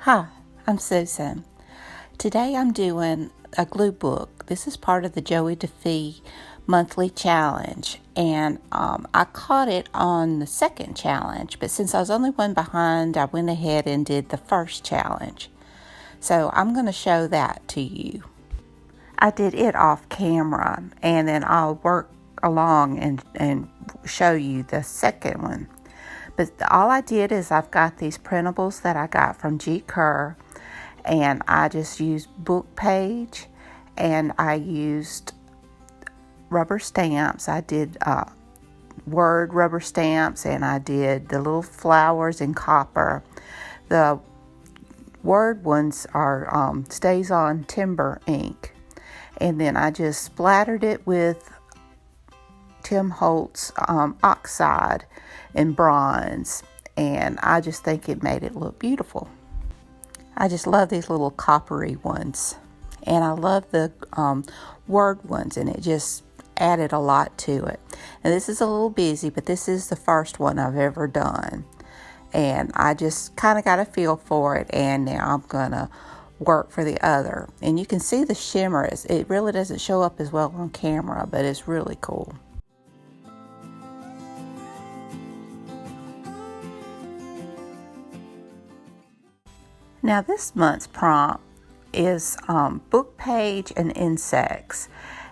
Hi, I'm Susan. Today I'm doing a glue book. This is part of the Joey DeFee monthly challenge, and I caught it on the second challenge, but since I was only one behind, I went ahead and did the first challenge. So I'm going to show that to you. I did it off camera, and then I'll work along and show you the second one. But all I did is I've got these printables that I got from G. Kerr, and I just used book page, and I used rubber stamps. I did word rubber stamps, and I did the little flowers in copper. The word ones are stays on timber ink, and then I just splattered it with Tim Holtz oxide in bronze, and I just think it made it look beautiful. I just love these little coppery ones, and I love the word ones, and it just added a lot to it. And this is a little busy, but this is the first one I've ever done, and I just kind of got a feel for it, and now I'm gonna work for the other. And you can see the shimmer. It really doesn't show up as well on camera, but it's really cool. Now this month's prompt is book page and insects.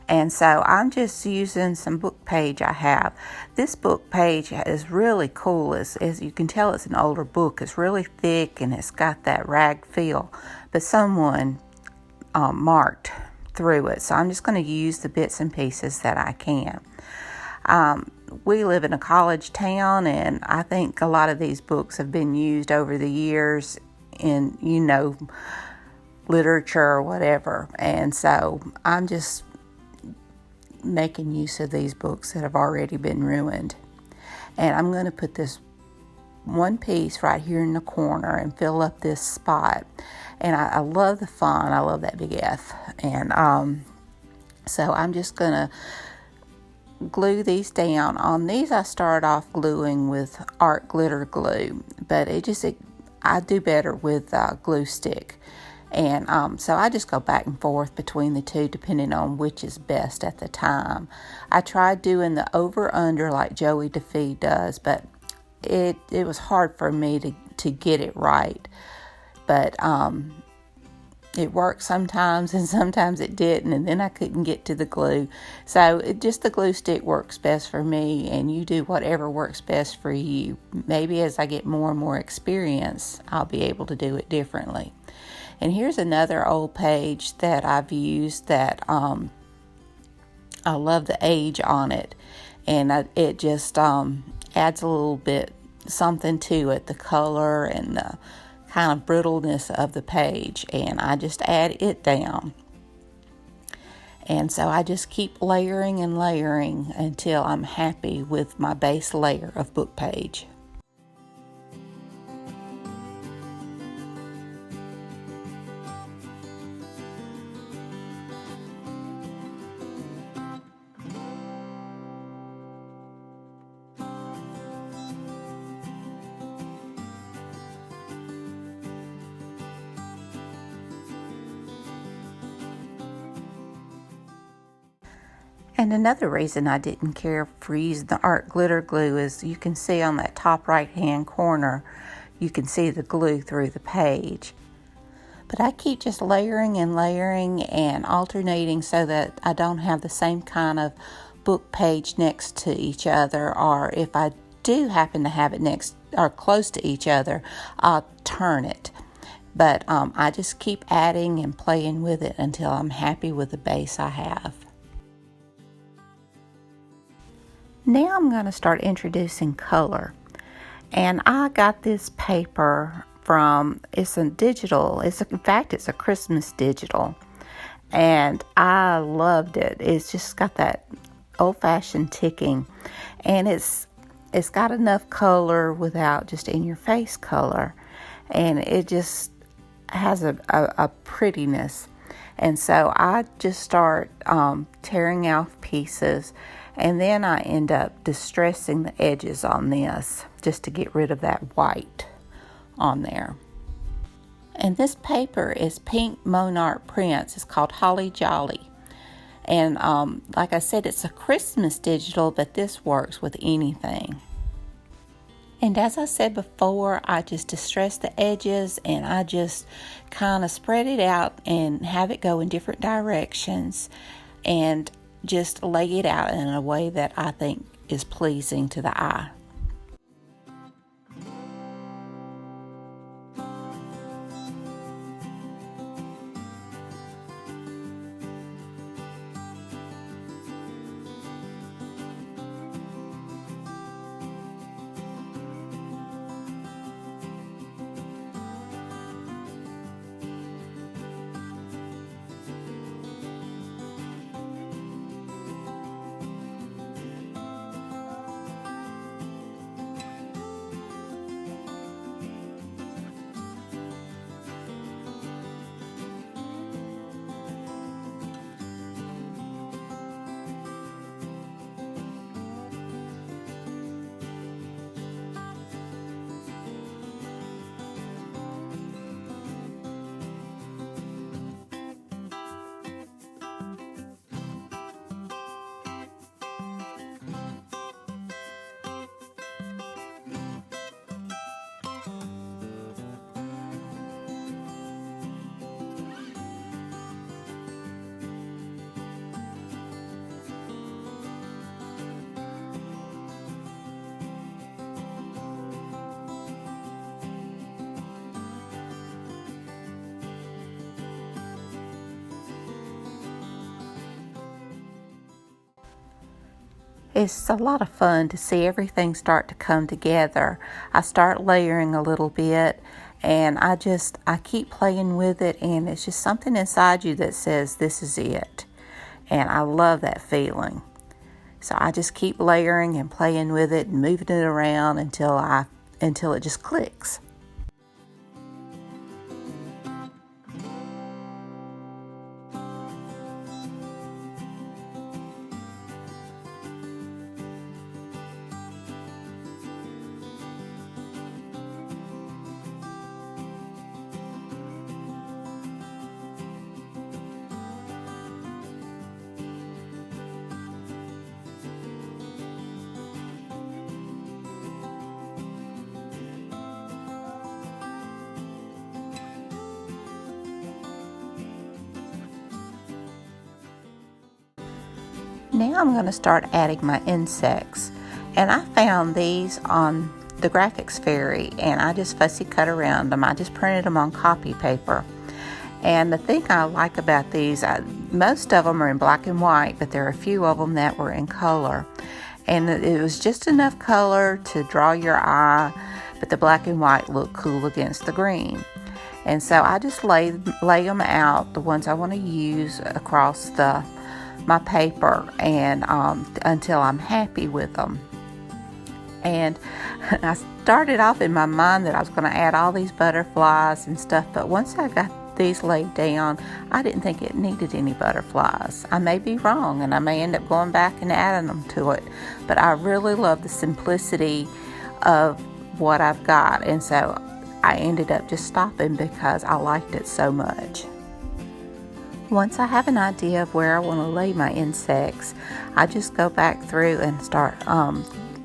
And so I'm just using some book page I have. This book page is really cool. As you can tell, it's an older book. It's really thick and it's got that rag feel. But someone marked through it. So I'm just going to use the bits and pieces that I can. We live in a college town, and I think a lot of these books have been used over the years in, literature or whatever. And so I'm just making use of these books that have already been ruined. And I'm going to put this one piece right here in the corner and fill up this spot. And I love the font. I love that big F. And so I'm just going to glue these down. On these I start off gluing with art glitter glue, but I do better with glue stick. And so I just go back and forth between the two depending on which is best at the time. I tried doing the over-under like Joey DeFee does, but it was hard for me to get it right. But it worked sometimes and sometimes it didn't, and then I couldn't get to the glue. So just the glue stick works best for me, and you do whatever works best for you. Maybe as I get more and more experience, I'll be able to do it differently. And here's another old page that I've used that I love the age on it, and it just adds a little bit something to it, the color and the kind of brittleness of the page, and I just add it down. And so I just keep layering and layering until I'm happy with my base layer of book page. And another reason I didn't care for using the art glitter glue is you can see on that top right hand corner, you can see the glue through the page. But I keep just layering and layering and alternating so that I don't have the same kind of book page next to each other, or if I do happen to have it next or close to each other, I'll turn it. But I just keep adding and playing with it until I'm happy with the base I have. Now I'm going to start introducing color. And I got this paper from, it's a digital, in fact it's a Christmas digital. And I loved it. It's just got that old-fashioned ticking. And it's got enough color without just in-your-face color. And it just has a prettiness. And so I just start tearing off pieces. And then I end up distressing the edges on this just to get rid of that white on there. And this paper is Pink Monarch Prints. It's called Holly Jolly. And like I said, it's a Christmas digital, but this works with anything. And as I said before, I just distress the edges and I just kind of spread it out and have it go in different directions and just lay it out in a way that I think is pleasing to the eye. It's a lot of fun to see everything start to come together. I start layering a little bit and I keep playing with it, and it's just something inside you that says this is it. And I love that feeling. So I just keep layering and playing with it and moving it around until it just clicks. Now I'm going to start adding my insects, and I found these on the Graphics Fairy, and I just fussy cut around them. I just printed them on copy paper. And the thing I like about these, most of them are in black and white, but there are a few of them that were in color. And it was just enough color to draw your eye, but the black and white looked cool against the green. And so I just lay them out, the ones I want to use, across my paper, and until I'm happy with them. And I started off in my mind that I was going to add all these butterflies and stuff, but once I got these laid down, I didn't think it needed any butterflies. I may be wrong, and I may end up going back and adding them to it, but I really love the simplicity of what I've got, and so I ended up just stopping because I liked it so much. Once I have an idea of where I want to lay my insects, I just go back through and start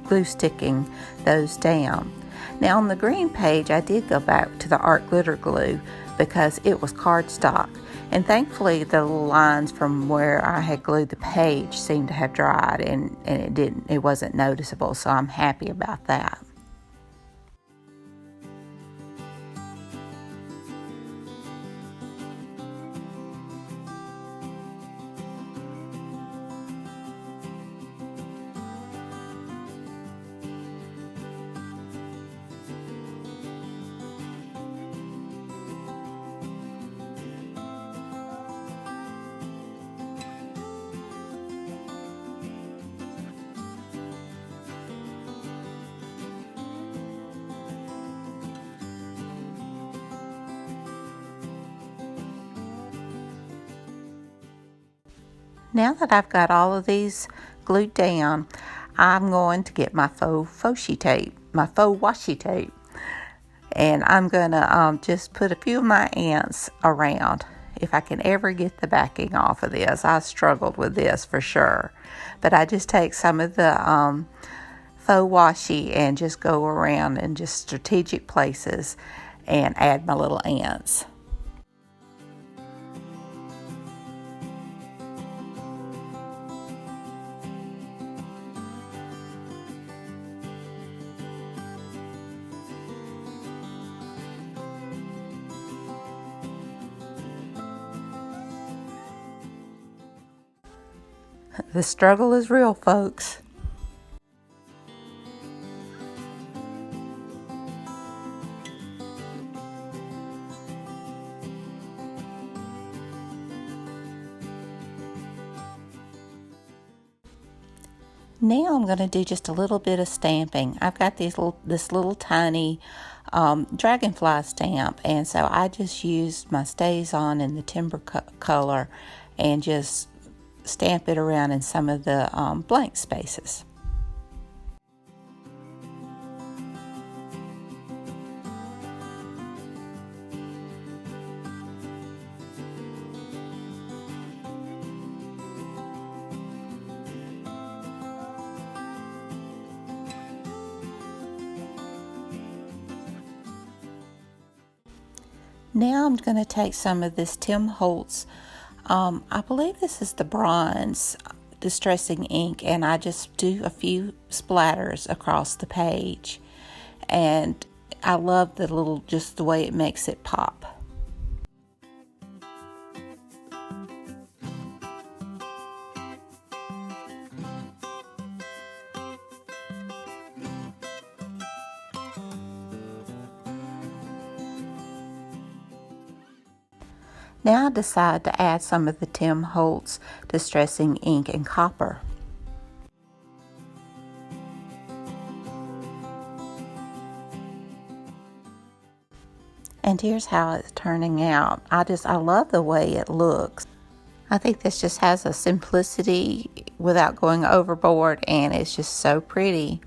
glue sticking those down. Now on the green page, I did go back to the art glitter glue because it was cardstock, and thankfully the little lines from where I had glued the page seemed to have dried, and it wasn't noticeable, so I'm happy about that. Now that I've got all of these glued down, I'm going to get my faux washi tape. And I'm going to just put a few of my ants around. If I can ever get the backing off of this. I struggled with this for sure. But I just take some of the faux washi and just go around in just strategic places and add my little ants. The struggle is real, folks. Now I'm going to do just a little bit of stamping. I've got this little tiny dragonfly stamp, and so I just used my StazOn in the timber color and just stamp it around in some of the blank spaces. Now I'm going to take some of this Tim Holtz, I believe this is the bronze distressing ink, and I just do a few splatters across the page. And I love just the way it makes it pop. Now I decide to add some of the Tim Holtz Distressing Ink in copper. And here's how it's turning out. I love the way it looks. I think this just has a simplicity without going overboard, and it's just so pretty.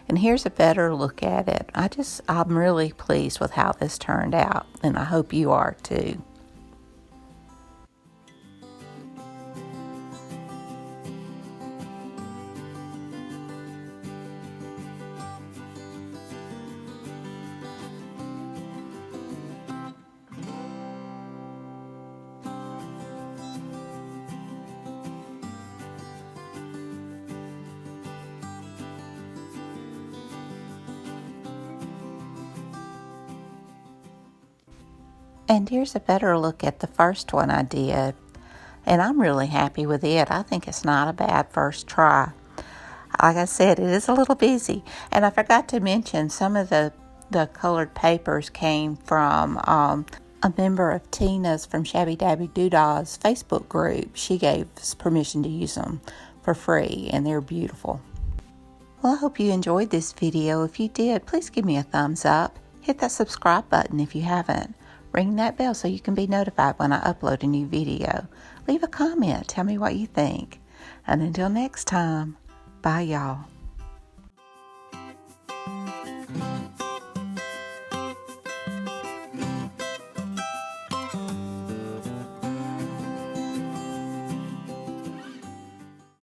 And here's a better look at it. I'm really pleased with how this turned out, and I hope you are too. And here's a better look at the first one I did. And I'm really happy with it. I think it's not a bad first try. Like I said, it is a little busy. And I forgot to mention some of the colored papers came from a member of Tina's from Shabby Dabby Doodah's Facebook group. She gave us permission to use them for free, and they're beautiful. Well, I hope you enjoyed this video. If you did, please give me a thumbs up. Hit that subscribe button if you haven't. Ring that bell so you can be notified when I upload a new video. Leave a comment. Tell me what you think. And until next time, bye y'all.